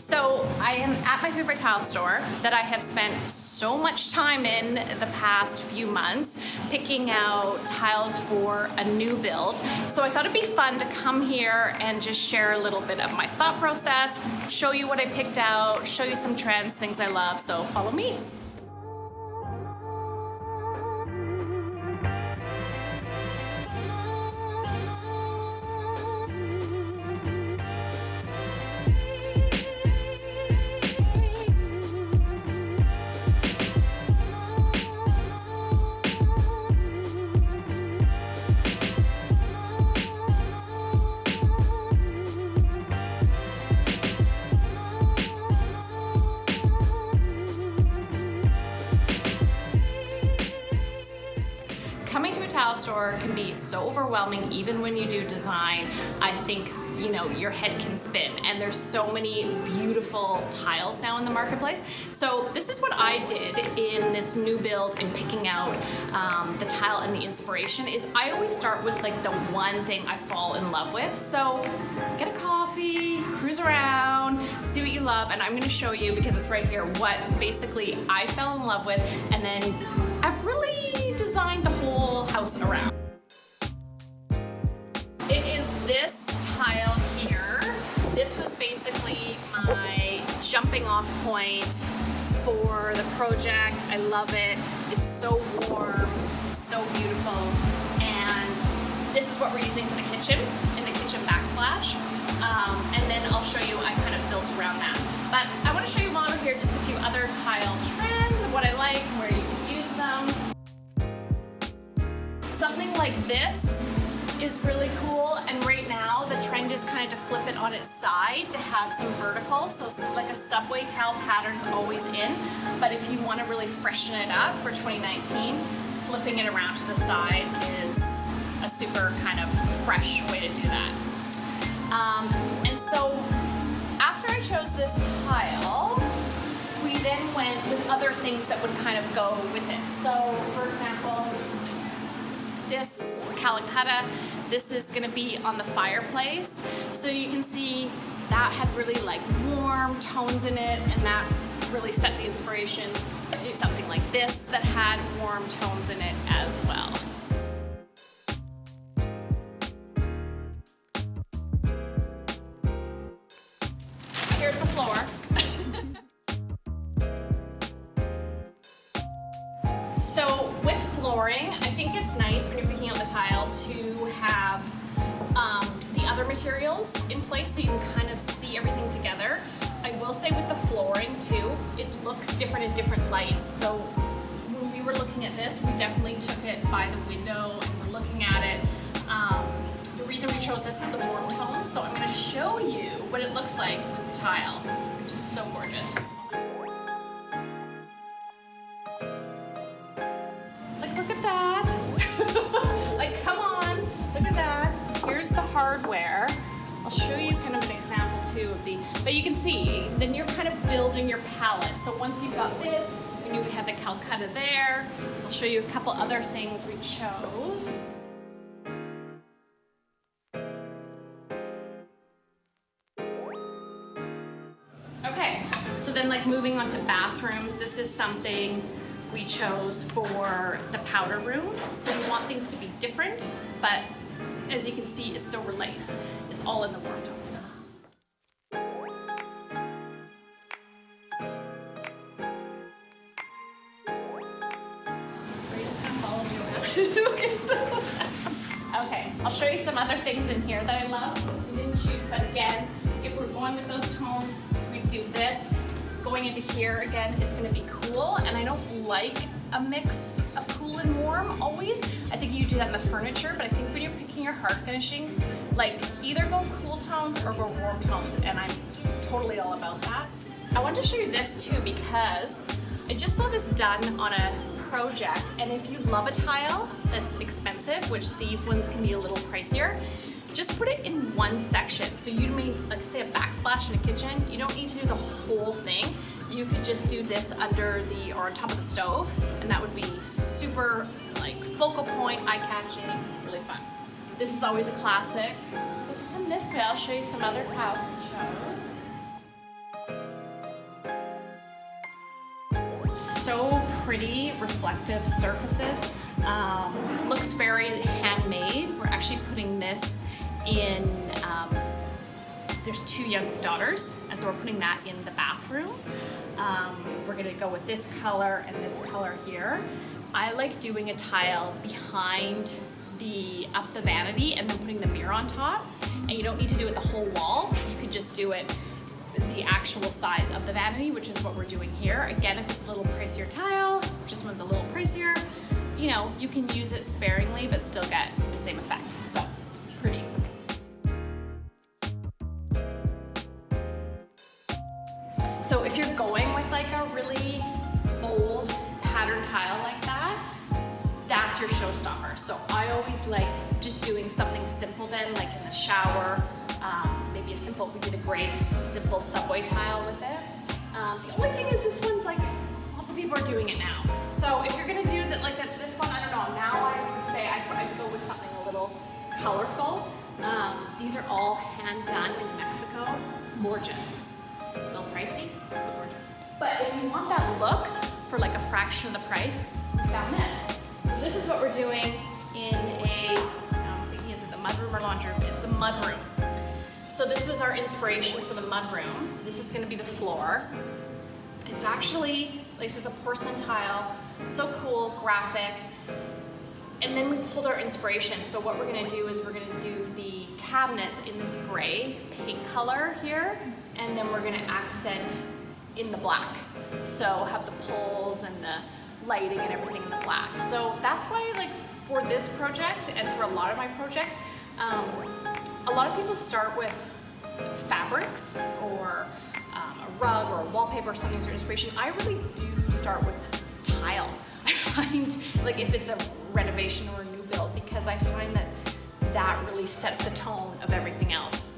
So I am at my favorite tile store that I have spent so much time in the past few months picking out tiles for a new build. So I thought it'd be fun to come here and just share a little bit of my thought process, show you what I picked out, show you some trends, things I love, so follow me. Coming to a tile store can be so overwhelming, even when you do design. I think, you know, your head can spin, and there's so many beautiful tiles now in the marketplace. So this is what I did in this new build in picking out the tile and the inspiration is I always start with like the one thing I fall in love with. So get a coffee, cruise around, see what you love, and I'm gonna show you, because it's right here, what basically I fell in love with, and then I've really designed the whole house around. It is this tile here. This was basically my jumping off point for the project. I love it. It's so warm, it's so beautiful. And this is what we're using for the kitchen, in the kitchen backsplash. And then I'll show you, I kind of built around that. But I want to show you while we're here just a few other tile trends and what I like and where you can use them. Something like this is really cool, and right now the trend is kind of to flip it on its side to have some vertical, so like a subway tile pattern's always in, but if you want to really freshen it up for 2019, flipping it around to the side is a super kind of fresh way to do that. And so after I chose this tile, we then went with other things that would kind of go with it. So for example, this Calcutta, this is gonna be on the fireplace. So you can see that had really like warm tones in it, and that really set the inspiration to do something like this that had warm tones in it as well. Here's the floor. So with flooring, I think it's nice when you're picking out the tile to have the other materials in place so you can kind of see everything together. I will say with the flooring too, it looks different in different lights. So when we were looking at this, we definitely took it by the window and we're looking at it. The reason we chose this is the warm tones, so I'm going to show you what it looks like with the tile, which is so gorgeous. Look at that. Like, come on, look at that. Here's the hardware. I'll show you kind of an example too of the, but you can see, then you're kind of building your palette. So once you've got this, and you had the Calcutta there, I'll show you a couple other things we chose. Okay, so then like moving on to bathrooms, this is something we chose for the powder room. So you want things to be different, but as you can see, it still relates. It's all in the warm tones. Are you just gonna follow me around? Okay, I'll show you some other things in here that I love. We didn't choose, but again, if we're going with those tones, we do this. Going into here, again, it's gonna be cool, and I don't like a mix of cool and warm always. I think you do that in the furniture, but I think when you're picking your hard finishings, like either go cool tones or go warm tones, and I'm totally all about that. I wanted to show you this too because I just saw this done on a project, and if you love a tile that's expensive, which these ones can be a little pricier, just put it in one section. So you may, like say, a backsplash in a kitchen, you don't need to do the whole thing. You could just do this under the, or on top of the stove, and that would be super like focal point, eye-catching, really fun. This is always a classic. So if you come this way, I'll show you some other tiles we chose. pretty reflective surfaces. Looks very handmade. We're actually putting this in, there's 2 young daughters, and so we're putting that in the bathroom. We're gonna go with this color and this color here. I like doing a tile behind up the vanity and then putting the mirror on top. And you don't need to do it the whole wall. You could just do it the actual size of the vanity, which is what we're doing here. Again, if it's a little pricier tile, just one's a little pricier, you know, you can use it sparingly but still get the same effect. So, pretty. So if you're going with like a really bold pattern tile like that, that's your showstopper. So I always like just doing something simple then, like in the shower, maybe we did a gray simple subway tile with it. The only thing is this one's like, lots of people are doing it now. So if you're gonna do that like this one, I don't know, now I would say I'd go with something a little colorful. These are all hand done in Mexico. Gorgeous. A little pricey, but gorgeous. But if you want that look for like a fraction of the price, we found this. So this is what we're doing in I'm thinking, is it the mudroom or laundry room? It's the mudroom. So this was our inspiration for the mudroom. This is gonna be the floor. It's actually, this is a porcelain tile, so cool, graphic. And then we pulled our inspiration. So what we're gonna do is we're gonna do the cabinets in this gray paint color here, and then we're gonna accent in the black. So have the poles and the lighting and everything in the black. So that's why, like, for this project and for a lot of my projects, a lot of people start with fabrics or a rug or a wallpaper or something as their inspiration. I really do start with tile. I find, like, if it's a renovation or a new build, because I find that that really sets the tone of everything else.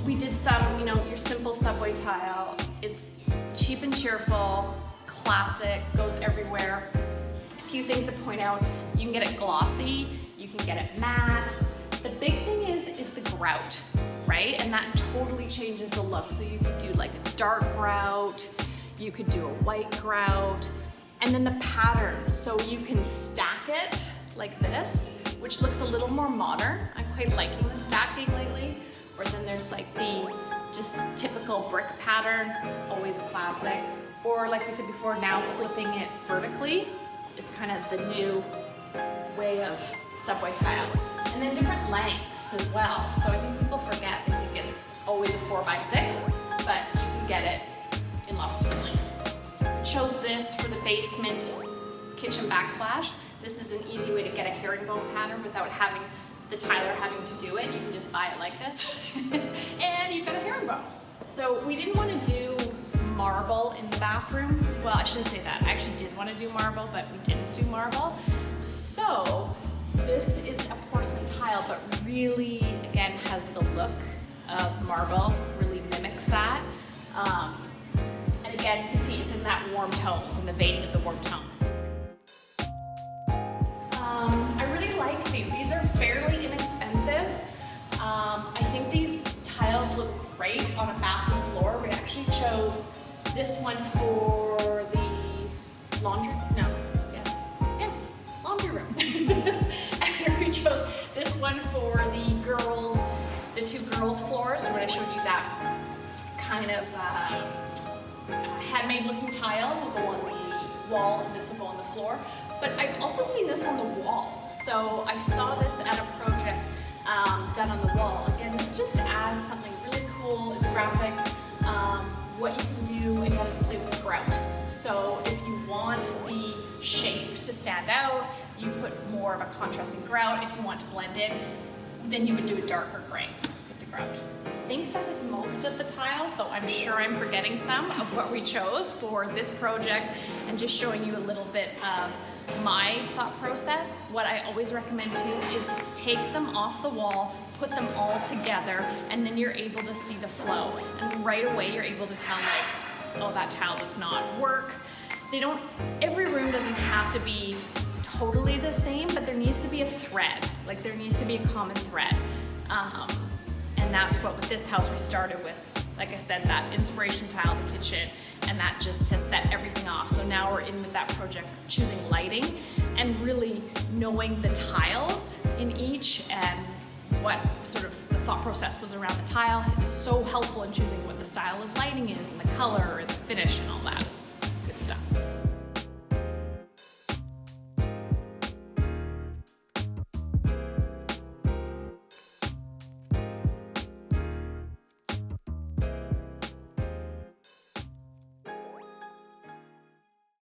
We did some, you know, your simple subway tile. It's cheap and cheerful, classic, goes everywhere. A few things to point out: you can get it glossy, you can get it matte. The big thing is the grout, right? And that totally changes the look. So you could do like a dark grout, you could do a white grout, and then the pattern. So you can stack it like this, which looks a little more modern. I'm quite liking the stacking lately. Or then there's like the just typical brick pattern, always a classic. Or like we said before, now flipping it vertically is kind of the new way of subway tile. And then different lengths as well. So I think people forget, they think it's always a 4x6, but you can get it in lots of different lengths. Chose this for the basement kitchen backsplash. This is an easy way to get a herringbone pattern without having the tiler having to do it. You can just buy it like this and you've got a herringbone. So we didn't want to do marble in the bathroom. Well, I shouldn't say that. I actually did want to do marble, but we didn't do marble. So this is a porcelain tile, but really, again, has the look of marble, really mimics that. And again, you can see it's in that warm tones, in the vein of the warm tones. I really like these. These are fairly inexpensive. I think these tiles look great on a bathroom floor. We actually chose this one for the laundry, yes, laundry room. And we chose this one for the 2 girls' floors. So when I showed you that kind of handmade looking tile will go on the wall and this will go on the floor. But I've also seen this on the wall. So I saw this at a project done on the wall. Again, this just adds something really cool. It's graphic. What you can do again is play with grout. So if you want the shape to stand out, you put more of a contrasting grout. If you want to blend in, then you would do a darker gray with the grout. I think that is most of the tiles, though I'm sure I'm forgetting some of what we chose for this project, and just showing you a little bit of my thought process. What I always recommend too is take them off the wall, put them all together, and then you're able to see the flow. And right away you're able to tell, like, oh, that tile does not work. Every room doesn't have to be totally the same, but there needs to be a thread. Like, there needs to be a common thread. And that's what, with this house, we started with like I said, that inspiration tile, the kitchen, and that just has set everything off. So now we're in with that project, choosing lighting and really knowing the tiles in each and what sort of the thought process was around the tile. It's so helpful in choosing what the style of lighting is and the color and the finish and all that.